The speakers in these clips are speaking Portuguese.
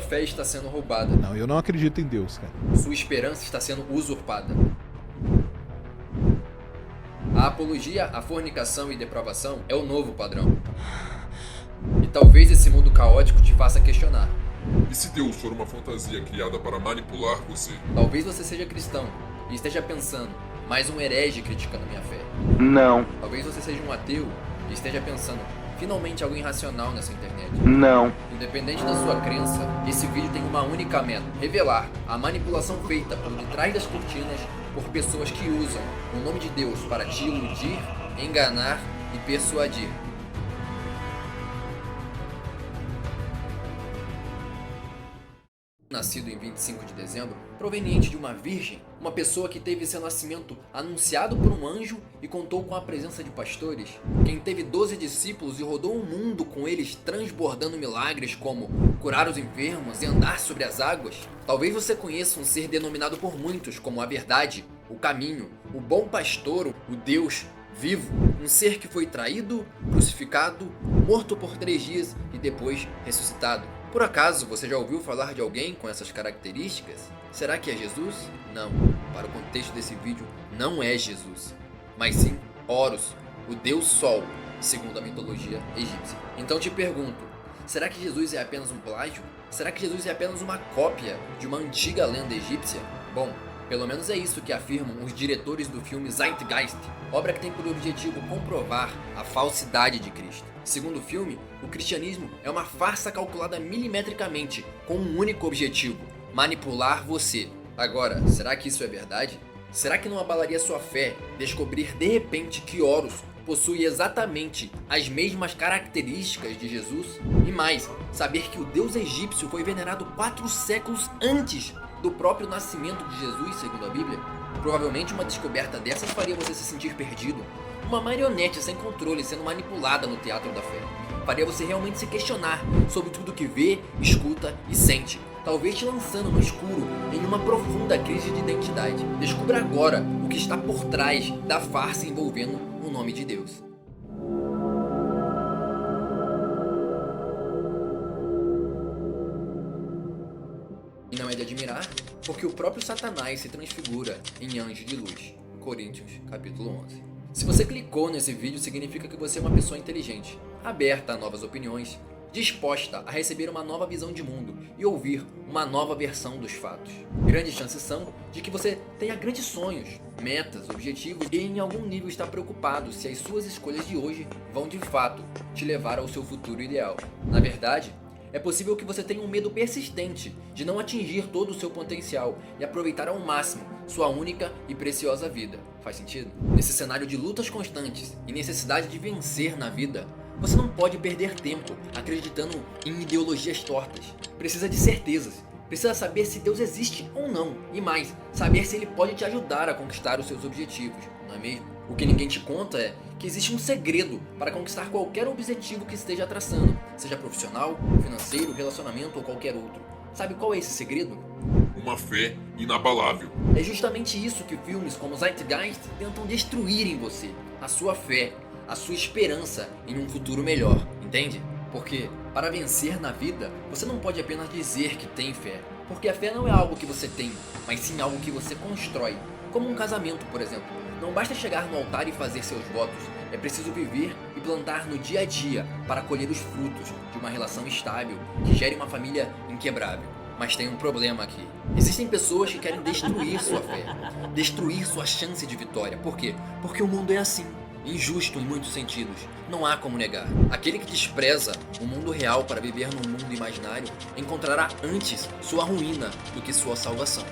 fé está sendo roubada. Não, eu não acredito em Deus, cara. Sua esperança está sendo usurpada. A apologia à fornicação e depravação é o novo padrão. E talvez esse mundo caótico te faça questionar. E se Deus for uma fantasia criada para manipular você? Talvez você seja cristão e esteja pensando, mais um herege criticando minha fé. Não, Talvez você seja um ateu e esteja pensando, finalmente algo irracional nessa internet. não, Independente da sua crença, esse vídeo tem uma única meta: revelar a manipulação feita por detrás das cortinas por pessoas que usam o nome de Deus para te iludir, enganar e persuadir. Nascido em 25 de dezembro, proveniente de uma virgem, uma pessoa que teve seu nascimento anunciado por um anjo e contou com a presença de pastores, quem teve 12 discípulos e rodou o mundo com eles transbordando milagres como curar os enfermos e andar sobre as águas. Talvez você conheça um ser denominado por muitos como a verdade, o caminho, o bom pastor, o Deus vivo, um ser que foi traído, crucificado, morto por 3 dias e depois ressuscitado. Por acaso você já ouviu falar de alguém com essas características? Será que é Jesus? Não. Para o contexto desse vídeo, não é Jesus, mas sim Horus, o deus Sol, segundo a mitologia egípcia. Então te pergunto, será que Jesus é apenas um plágio? Será que Jesus é apenas uma cópia de uma antiga lenda egípcia? Bom, pelo menos é isso que afirmam os diretores do filme Zeitgeist, obra que tem por objetivo comprovar a falsidade de Cristo. Segundo o filme, o cristianismo é uma farsa calculada milimetricamente, com um único objetivo: manipular você. Agora, será que isso é verdade? Será que não abalaria sua fé descobrir de repente que Horus possui exatamente as mesmas características de Jesus? E mais, saber que o deus egípcio foi venerado 4 séculos antes do próprio nascimento de Jesus, segundo a Bíblia? Provavelmente uma descoberta dessas faria você se sentir perdido. Uma marionete sem controle sendo manipulada no teatro da fé. Faria você realmente se questionar sobre tudo que vê, escuta e sente. Talvez te lançando no escuro em uma profunda crise de identidade. Descubra agora o que está por trás da farsa envolvendo o nome de Deus. E não é de admirar, porque o próprio Satanás se transfigura em anjo de luz. Coríntios, capítulo 11. Se você clicou nesse vídeo, significa que você é uma pessoa inteligente, aberta a novas opiniões, disposta a receber uma nova visão de mundo e ouvir uma nova versão dos fatos. Grandes chances são de que você tenha grandes sonhos, metas, objetivos e em algum nível está preocupado se as suas escolhas de hoje vão de fato te levar ao seu futuro ideal. Na verdade, é possível que você tenha um medo persistente de não atingir todo o seu potencial e aproveitar ao máximo sua única e preciosa vida. Faz sentido? Nesse cenário de lutas constantes e necessidade de vencer na vida, você não pode perder tempo acreditando em ideologias tortas. Precisa de certezas. Precisa saber se Deus existe ou não. E mais, saber se Ele pode te ajudar a conquistar os seus objetivos, não é mesmo? O que ninguém te conta é que existe um segredo para conquistar qualquer objetivo que esteja traçando, seja profissional, financeiro, relacionamento ou qualquer outro. Sabe qual é esse segredo? Uma fé inabalável. É justamente isso que filmes como Zeitgeist tentam destruir em você. A sua fé, a sua esperança em um futuro melhor, entende? Porque para vencer na vida, você não pode apenas dizer que tem fé. Porque a fé não é algo que você tem, mas sim algo que você constrói. Como um casamento, por exemplo. Não basta chegar no altar e fazer seus votos. É preciso viver e plantar no dia a dia para colher os frutos de uma relação estável que gere uma família inquebrável. Mas tem um problema aqui. Existem pessoas que querem destruir sua fé, destruir sua chance de vitória. Por quê? Porque o mundo é assim, injusto em muitos sentidos. Não há como negar. Aquele que despreza o mundo real para viver num mundo imaginário encontrará antes sua ruína do que sua salvação.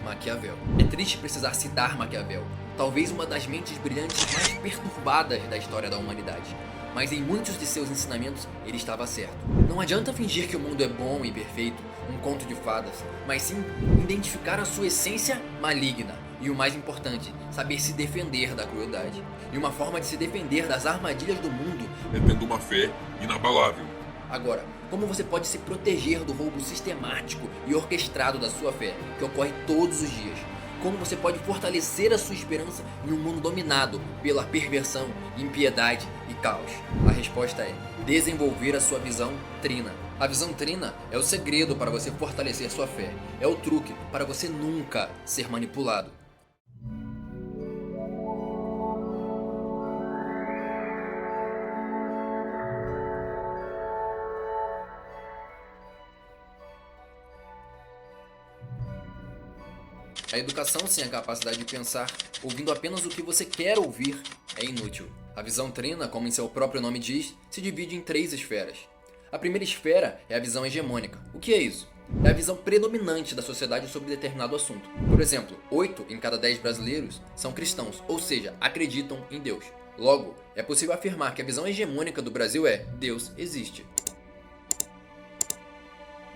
Maquiavel. É triste precisar citar Maquiavel, talvez uma das mentes brilhantes mais perturbadas da história da humanidade. Mas em muitos de seus ensinamentos ele estava certo. Não adianta fingir que o mundo é bom e perfeito, um conto de fadas, mas sim identificar a sua essência maligna. E o mais importante, saber se defender da crueldade. E uma forma de se defender das armadilhas do mundo É tendo uma fé inabalável. Agora, como você pode se proteger do roubo sistemático e orquestrado da sua fé, que ocorre todos os dias? como você pode fortalecer a sua esperança em um mundo dominado pela perversão, impiedade e caos. A resposta é desenvolver a sua visão trina. A visão trina é o segredo para você fortalecer sua fé. É o truque para você nunca ser manipulado. A educação sem a capacidade de pensar, ouvindo apenas o que você quer ouvir, é inútil. A visão trina, como em seu próprio nome diz, se divide em 3 esferas. A primeira esfera é a visão hegemônica. O que é isso? É a visão predominante da sociedade sobre determinado assunto. Por exemplo, 8 em cada 10 brasileiros são cristãos, ou seja, acreditam em Deus. Logo, é possível afirmar que a visão hegemônica do Brasil é Deus existe.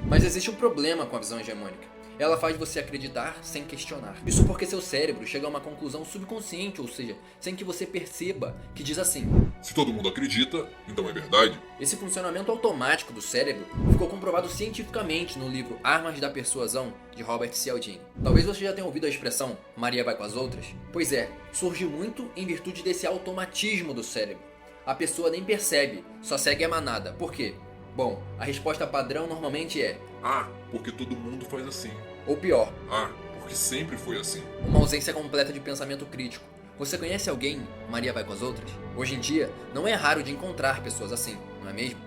Mas existe um problema com a visão hegemônica. Ela faz você acreditar sem questionar. Isso porque seu cérebro chega a uma conclusão subconsciente, ou seja, sem que você perceba, que diz assim: se todo mundo acredita, então é verdade. Esse funcionamento automático do cérebro ficou comprovado cientificamente no livro Armas da Persuasão, de Robert Cialdini. Talvez você já tenha ouvido a expressão Maria vai com as outras? Pois é, surge muito em virtude desse automatismo do cérebro. A pessoa nem percebe, só segue a manada. Por quê? Bom, a resposta padrão normalmente é: porque todo mundo faz assim. Ou pior, Porque sempre foi assim. uma ausência completa de pensamento crítico. Você conhece alguém, Maria vai com as outras? Hoje em dia, não é raro de encontrar pessoas assim, não é mesmo?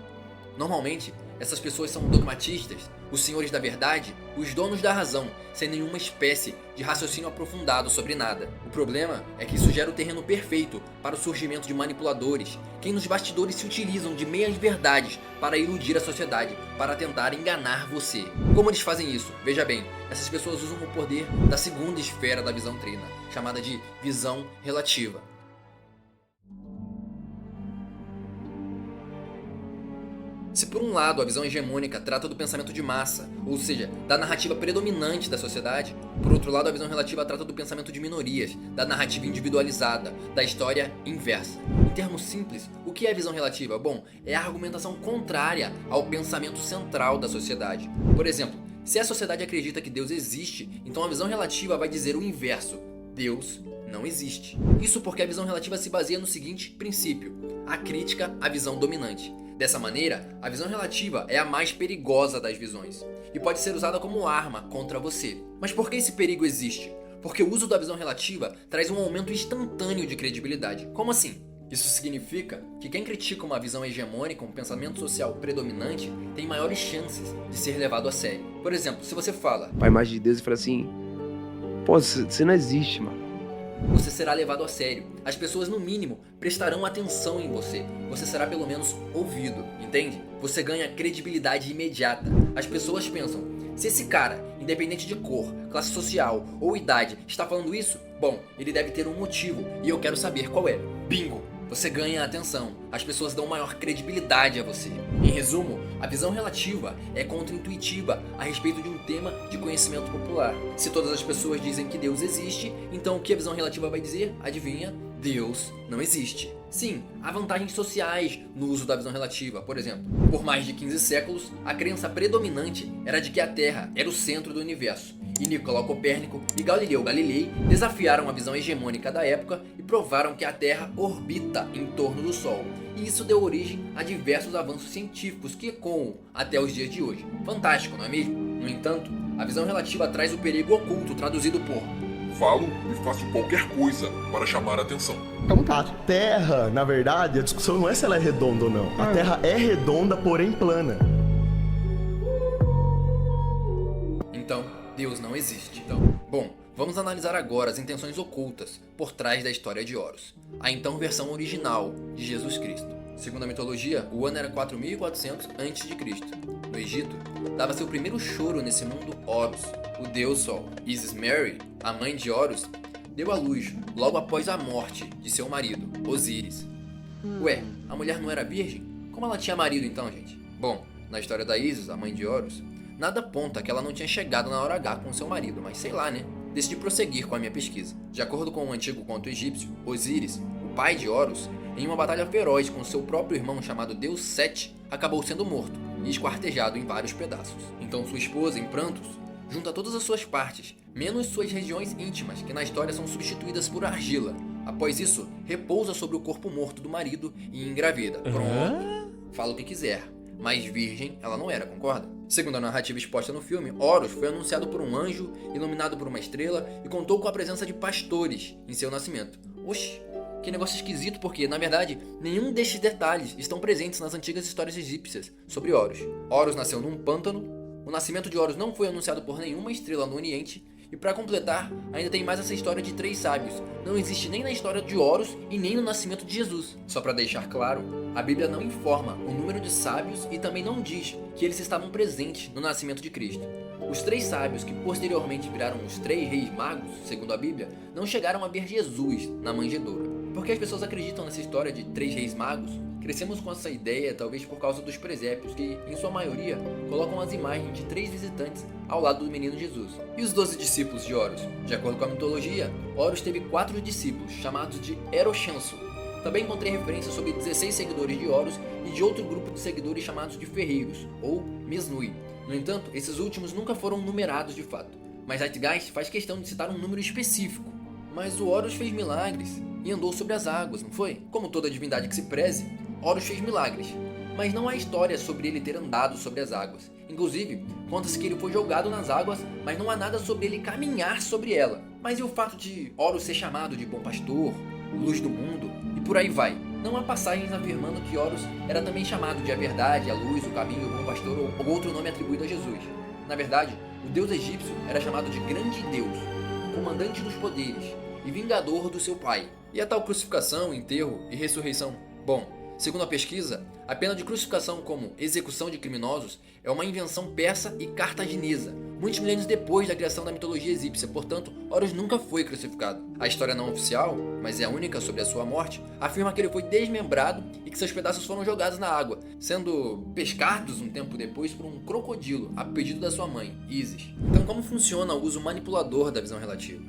Normalmente, essas pessoas são dogmatistas, os senhores da verdade, os donos da razão, sem nenhuma espécie de raciocínio aprofundado sobre nada. O problema é que isso gera o terreno perfeito para o surgimento de manipuladores, que nos bastidores se utilizam de meias verdades para iludir a sociedade, para tentar enganar você. Como eles fazem isso? Veja bem, essas pessoas usam o poder da segunda esfera da visão trina, chamada de visão relativa. Se por um lado a visão hegemônica trata do pensamento de massa, ou seja, da narrativa predominante da sociedade, por outro lado a visão relativa trata do pensamento de minorias, da narrativa individualizada, da história inversa. Em termos simples, o que é a visão relativa? Bom, é a argumentação contrária ao pensamento central da sociedade. Por exemplo, se a sociedade acredita que Deus existe, então a visão relativa vai dizer o inverso: Deus não existe. Isso porque a visão relativa se baseia no seguinte princípio: a crítica à visão dominante. Dessa maneira, a visão relativa é a mais perigosa das visões e pode ser usada como arma contra você. Mas por que esse perigo existe? Porque o uso da visão relativa traz um aumento instantâneo de credibilidade. Como assim? Isso significa que quem critica uma visão hegemônica, um pensamento social predominante, tem maiores chances de ser levado a sério. Por exemplo, se você fala: a imagem de Deus, e fala assim: pô, você não existe, mano. Você será levado a sério. As pessoas, no mínimo, prestarão atenção em você. Você será pelo menos ouvido, entende? Você ganha credibilidade imediata. As pessoas pensam: se esse cara, independente de cor, classe social ou idade, está falando isso, bom, ele deve ter um motivo e eu quero saber qual é. Bingo! Você ganha atenção. As pessoas dão maior credibilidade a você. Em resumo, a visão relativa é contra-intuitiva a respeito de um tema de conhecimento popular. Se todas as pessoas dizem que Deus existe, então o que a visão relativa vai dizer? Adivinha? Deus não existe. Sim, há vantagens sociais no uso da visão relativa. Por exemplo, por mais de 15 séculos, a crença predominante era de que a Terra era o centro do universo. E Nicolau Copérnico e Galileu Galilei desafiaram a visão hegemônica da época e provaram que a Terra orbita em torno do Sol. E isso deu origem a diversos avanços científicos que ecoam até os dias de hoje. Fantástico, não é mesmo? No entanto, a visão relativa traz o perigo oculto, traduzido por: falo e faço qualquer coisa para chamar a atenção. A Terra, na verdade, a discussão não é se ela é redonda ou não. A Terra é redonda, porém plana. Então, Deus não existe. Bom, vamos analisar agora as intenções ocultas por trás da história de Horus, a então versão original de Jesus Cristo. Segundo a mitologia, o ano era 4400 a.C. No Egito, dava seu primeiro choro nesse mundo Horus, o deus Sol. Isis Mary, a mãe de Horus, deu à luz logo após a morte de seu marido, Osíris. Ué, a mulher não era virgem? Como ela tinha marido então, gente? Bom, na história da Isis, a mãe de Horus, nada aponta que ela não tinha chegado na hora H com seu marido, mas sei lá, né? Decidi prosseguir com a minha pesquisa. De acordo com um antigo conto egípcio, Osíris, o pai de Horus, em uma batalha feroz com seu próprio irmão chamado Deus Sete, acabou sendo morto e esquartejado em vários pedaços. Então sua esposa, em prantos, junta todas as suas partes, menos suas regiões íntimas, que na história são substituídas por argila. Após isso, repousa sobre o corpo morto do marido e engravida. Pronto. Fala o que quiser, mas virgem ela não era, concorda? Segundo a narrativa exposta no filme, Horus foi anunciado por um anjo, iluminado por uma estrela e contou com a presença de pastores em seu nascimento. Oxi, que negócio esquisito, porque, na verdade, nenhum destes detalhes estão presentes nas antigas histórias egípcias sobre Horus. Horus nasceu num pântano, o nascimento de Horus não foi anunciado por nenhuma estrela no Oriente, e para completar, ainda tem mais essa história de 3 sábios. Não existe nem na história de Horus e nem no nascimento de Jesus. Só para deixar claro, a Bíblia não informa o número de sábios e também não diz que eles estavam presentes no nascimento de Cristo. Os 3 sábios que posteriormente viraram os 3 reis magos, segundo a Bíblia, não chegaram a ver Jesus na manjedoura. Porque as pessoas acreditam nessa história de 3 reis magos, crescemos com essa ideia talvez por causa dos presépios que, em sua maioria, colocam as imagens de 3 visitantes ao lado do menino Jesus. E os 12 discípulos de Horus? De acordo com a mitologia, Horus teve 4 discípulos, chamados de Erochanso. Também encontrei referências sobre 16 seguidores de Horus e de outro grupo de seguidores chamados de Ferreiros, ou Mesnui. No entanto, esses últimos nunca foram numerados de fato, mas Zeitgeist faz questão de citar um número específico. Mas o Horus fez milagres e andou sobre as águas, não foi? Como toda divindade que se preze, Horus fez milagres, mas não há história sobre ele ter andado sobre as águas. Inclusive, conta-se que ele foi jogado nas águas, mas não há nada sobre ele caminhar sobre ela. Mas e o fato de Horus ser chamado de bom pastor, luz do mundo, e por aí vai? Não há passagens afirmando que Horus era também chamado de a verdade, a luz, o caminho, o bom pastor ou outro nome atribuído a Jesus. Na verdade, o deus egípcio era chamado de Grande Deus, comandante dos poderes e vingador do seu pai. E a tal crucificação, enterro e ressurreição? Bom, segundo a pesquisa, a pena de crucificação como execução de criminosos é uma invenção persa e cartaginesa, muitos milênios depois da criação da mitologia egípcia. Portanto, Horus nunca foi crucificado. A história não oficial, mas é a única sobre a sua morte, afirma que ele foi desmembrado e que seus pedaços foram jogados na água, sendo pescados um tempo depois por um crocodilo, a pedido da sua mãe, Ísis. Então, como funciona o uso manipulador da visão relativa?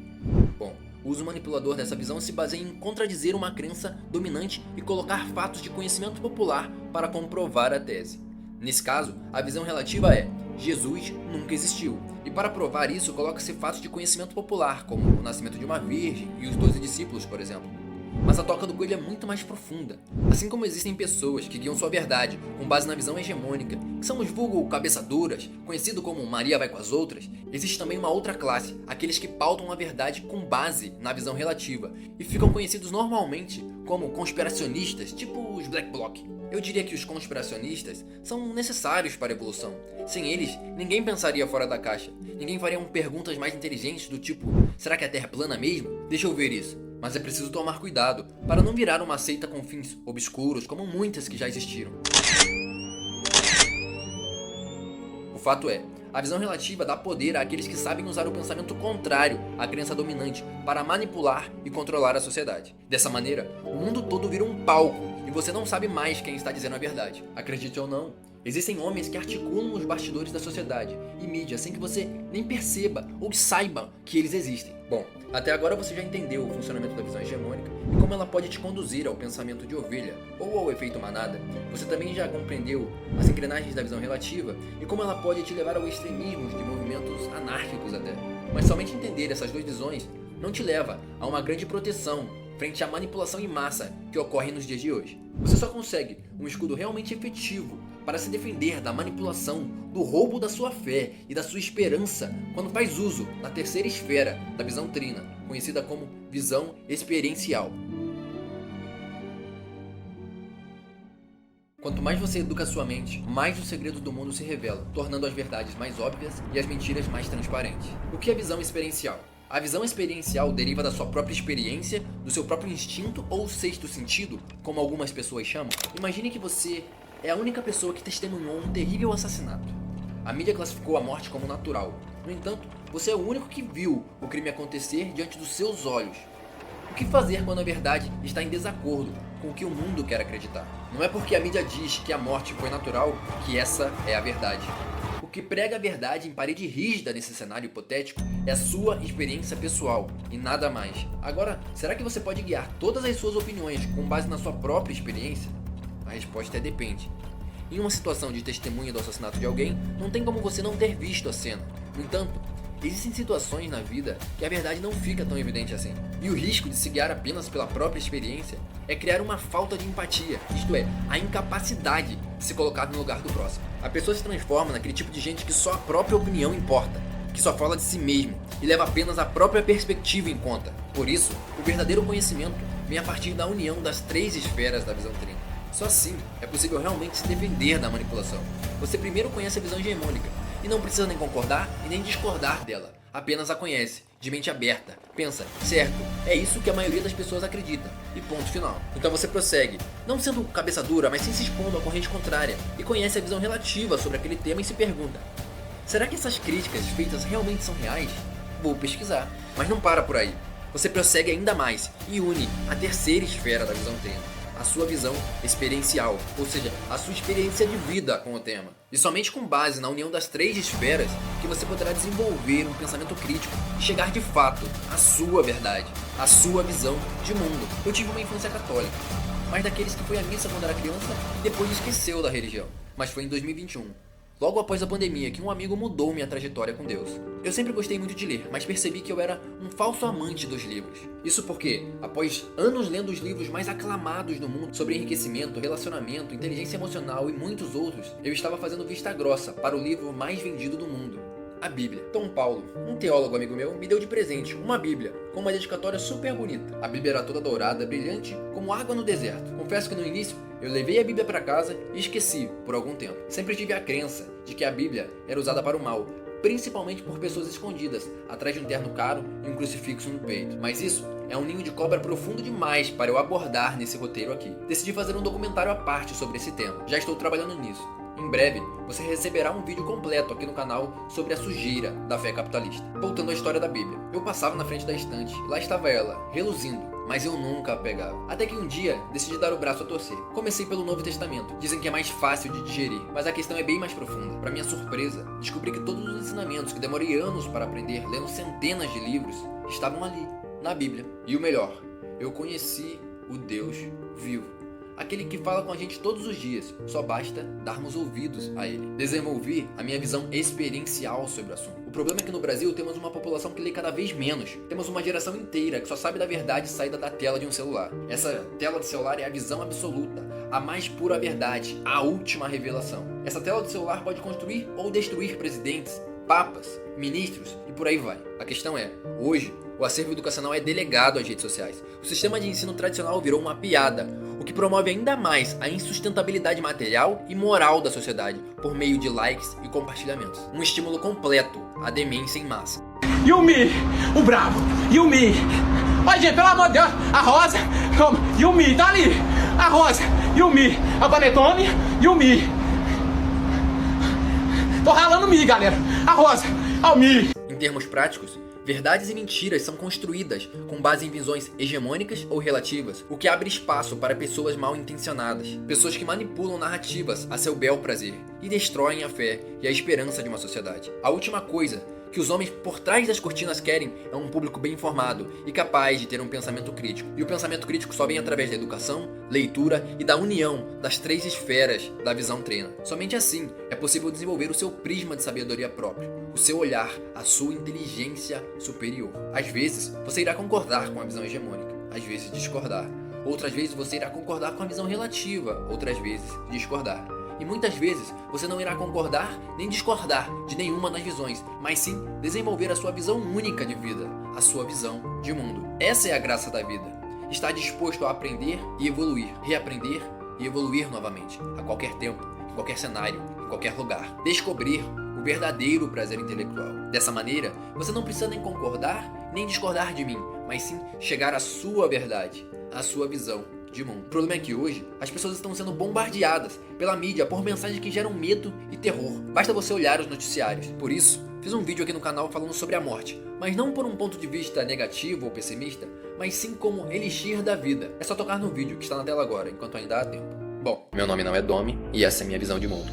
Bom, o uso manipulador dessa visão se baseia em contradizer uma crença dominante e colocar fatos de conhecimento popular para comprovar a tese. Nesse caso, a visão relativa é: Jesus nunca existiu. E para provar isso, coloca-se fatos de conhecimento popular, como o nascimento de uma virgem e os 12 discípulos, por exemplo. Mas a toca do coelho é muito mais profunda. Assim como existem pessoas que guiam sua verdade com base na visão hegemônica, que são os vulgo cabeça duras, conhecido como Maria vai com as outras, existe também uma outra classe, aqueles que pautam a verdade com base na visão relativa, e ficam conhecidos normalmente como conspiracionistas, tipo os Black Bloc. Eu diria que os conspiracionistas são necessários para a evolução. Sem eles, ninguém pensaria fora da caixa. Ninguém faria perguntas mais inteligentes do tipo: será que a Terra é plana mesmo? Deixa eu ver isso. Mas é preciso tomar cuidado para não virar uma seita com fins obscuros como muitas que já existiram. O fato é, a visão relativa dá poder àqueles que sabem usar o pensamento contrário à crença dominante para manipular e controlar a sociedade. Dessa maneira, o mundo todo vira um palco e você não sabe mais quem está dizendo a verdade. Acredite ou não, existem homens que articulam os bastidores da sociedade e mídia sem que você nem perceba ou saiba que eles existem. Bom, até agora você já entendeu o funcionamento da visão hegemônica e como ela pode te conduzir ao pensamento de ovelha ou ao efeito manada. Você também já compreendeu as engrenagens da visão relativa e como ela pode te levar ao extremismo de movimentos anárquicos até. Mas somente entender essas 2 visões não te leva a uma grande proteção frente à manipulação em massa que ocorre nos dias de hoje. Você só consegue um escudo realmente efetivo para se defender da manipulação, do roubo da sua fé e da sua esperança quando faz uso da terceira esfera da visão trina, conhecida como visão experiencial. Quanto mais você educa sua mente, mais os segredos do mundo se revelam, tornando as verdades mais óbvias e as mentiras mais transparentes. O que é visão experiencial? A visão experiencial deriva da sua própria experiência, do seu próprio instinto ou sexto sentido, como algumas pessoas chamam. Imagine que você é a única pessoa que testemunhou um terrível assassinato. A mídia classificou a morte como natural. No entanto, você é o único que viu o crime acontecer diante dos seus olhos. O que fazer quando a verdade está em desacordo com o que o mundo quer acreditar? Não é porque a mídia diz que a morte foi natural que essa é a verdade. O que prega a verdade em parede rígida nesse cenário hipotético é a sua experiência pessoal e nada mais. Agora, será que você pode guiar todas as suas opiniões com base na sua própria experiência? A resposta é depende. Em uma situação de testemunha do assassinato de alguém, não tem como você não ter visto a cena. No entanto, existem situações na vida que a verdade não fica tão evidente assim. E o risco de se guiar apenas pela própria experiência é criar uma falta de empatia, isto é, a incapacidade de se colocar no lugar do próximo. A pessoa se transforma naquele tipo de gente que só a própria opinião importa, que só fala de si mesmo e leva apenas a própria perspectiva em conta. Por isso, o verdadeiro conhecimento vem a partir da união das 3 esferas da visão trina. Só assim é possível realmente se defender da manipulação. Você primeiro conhece a visão hegemônica e não precisa nem concordar e nem discordar dela, apenas a conhece, de mente aberta, pensa, certo, é isso que a maioria das pessoas acredita, e ponto final. Então você prossegue, não sendo cabeça dura, mas sem se expondo à corrente contrária, e conhece a visão relativa sobre aquele tema e se pergunta: será que essas críticas feitas realmente são reais? Vou pesquisar. Mas não para por aí. Você prossegue ainda mais e une a terceira esfera da visão trina, a sua visão experiencial, ou seja, a sua experiência de vida com o tema. E somente com base na união das 3 esferas que você poderá desenvolver um pensamento crítico e chegar de fato à sua verdade, à sua visão de mundo. Eu tive uma infância católica, mas daqueles que foi à missa quando era criança e depois esqueceu da religião. Mas foi em 2021. Logo após a pandemia, que um amigo mudou minha trajetória com Deus. Eu sempre gostei muito de ler, mas percebi que eu era um falso amante dos livros. Isso porque, após anos lendo os livros mais aclamados no mundo sobre enriquecimento, relacionamento, inteligência emocional e muitos outros, eu estava fazendo vista grossa para o livro mais vendido do mundo, a Bíblia. Tom Paulo, um teólogo amigo meu, me deu de presente uma Bíblia, com uma dedicatória super bonita. A Bíblia era toda dourada, brilhante, como água no deserto. Confesso que no início, eu levei a Bíblia para casa e esqueci por algum tempo. Sempre tive a crença de que a Bíblia era usada para o mal, principalmente por pessoas escondidas, atrás de um terno caro e um crucifixo no peito. Mas isso é um ninho de cobra profundo demais para eu abordar nesse roteiro aqui. Decidi fazer um documentário à parte sobre esse tema. Já estou trabalhando nisso. Em breve, você receberá um vídeo completo aqui no canal sobre a sujeira da fé capitalista. Voltando à história da Bíblia. Eu passava na frente da estante e lá estava ela, reluzindo, mas eu nunca a pegava. Até que um dia, decidi dar o braço a torcer. Comecei pelo Novo Testamento. Dizem que é mais fácil de digerir, mas a questão é bem mais profunda. Para minha surpresa, descobri que todos os ensinamentos que demorei anos para aprender, lendo centenas de livros, estavam ali, na Bíblia. E o melhor, eu conheci o Deus vivo. Aquele que fala com a gente todos os dias, só basta darmos ouvidos a ele. Desenvolvi a minha visão experiencial sobre o assunto. O problema é que no Brasil temos uma população que lê cada vez menos. Temos uma geração inteira que só sabe da verdade saída da tela de um celular. Essa tela de celular é a visão absoluta, a mais pura verdade, a última revelação. Essa tela de celular pode construir ou destruir presidentes, papas, ministros e por aí vai. A questão é, hoje, o acervo educacional é delegado às redes sociais. O sistema de ensino tradicional virou uma piada, o que promove ainda mais a insustentabilidade material e moral da sociedade, por meio de likes e compartilhamentos. Um estímulo completo à demência em massa. Yumi, o bravo, Yumi. Olha, gente, pelo amor de Deus, a Rosa, como? Yumi, tá ali. A Rosa, Yumi, a Panetone, Yumi. Tô ralando Mi, galera. A Rosa, ao Mi. Em termos práticos, verdades e mentiras são construídas com base em visões hegemônicas ou relativas, o que abre espaço para pessoas mal intencionadas, pessoas que manipulam narrativas a seu bel prazer e destroem a fé e a esperança de uma sociedade. A última coisa que os homens por trás das cortinas querem é um público bem informado e capaz de ter um pensamento crítico. E o pensamento crítico só vem através da educação, leitura e da união das 3 esferas da visão trina. Somente assim é possível desenvolver o seu prisma de sabedoria próprio, o seu olhar, a sua inteligência superior. Às vezes, você irá concordar com a visão hegemônica, às vezes discordar. Outras vezes você irá concordar com a visão relativa, outras vezes discordar. E muitas vezes você não irá concordar nem discordar de nenhuma das visões, mas sim desenvolver a sua visão única de vida, a sua visão de mundo. Essa é a graça da vida. Estar disposto a aprender e evoluir, reaprender e evoluir novamente, a qualquer tempo, em qualquer cenário, em qualquer lugar. Descobrir o verdadeiro prazer intelectual. Dessa maneira, você não precisa nem concordar nem discordar de mim, mas sim chegar à sua verdade, à sua visão de mundo. O problema é que hoje as pessoas estão sendo bombardeadas pela mídia por mensagens que geram medo e terror. Basta você olhar os noticiários. Por isso, fiz um vídeo aqui no canal falando sobre a morte, mas não por um ponto de vista negativo ou pessimista, mas sim como elixir da vida. É só tocar no vídeo que está na tela agora, enquanto ainda há tempo. Bom, meu nome não é Domi e essa é a minha visão de mundo.